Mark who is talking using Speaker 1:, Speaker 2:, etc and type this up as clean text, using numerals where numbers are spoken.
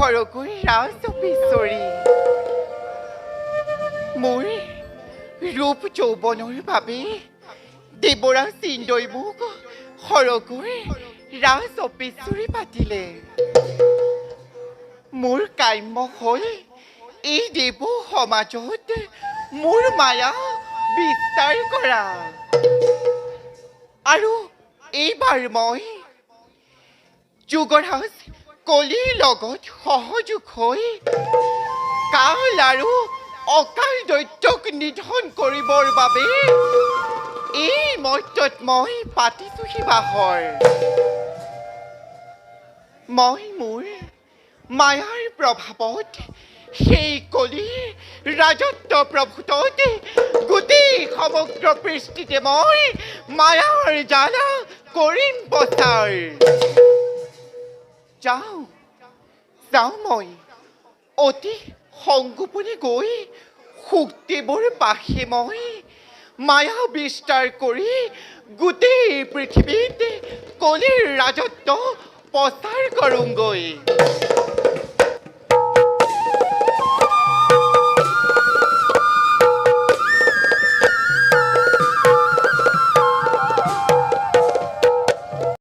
Speaker 1: সৰকৈ ৰাজ অফিচৰী মোৰ ৰূপ যৌৱনৰ বাবে দেৱৰাজ ইন্দ্ৰই মোক সৰকৈ ৰাজ অফিচৰী পাতিলে মোৰ কাম্য হ'ল এই দেৱ সমাজত মোৰ মায়া বিস্তাৰ কৰা আৰু এইবাৰ মই যুগৰাজ কলিৰ লগত সহযোগ হৈ কাল আৰু অকাল দৈত্যক নিধন কৰিবৰ বাবে এই মৰ্ত্যত মই পাতিছোঁ শিৱাহৰ মই মোৰ মায়াৰ প্ৰভাৱত সেই কলিৰ ৰাজত্ব প্ৰভূতত গোটেই সমগ্ৰ পৃষ্টিতে মই মায়াৰ জ্বালা কৰিম প্ৰচাৰ যাওঁ মই অতি সংগোপনে গৈ শুকদেৱৰ পাশে মই মায়া বিস্তাৰ কৰি গোটেই পৃথিৱীত কলিৰ ৰাজত্ব প্ৰচাৰ কৰোঁগৈ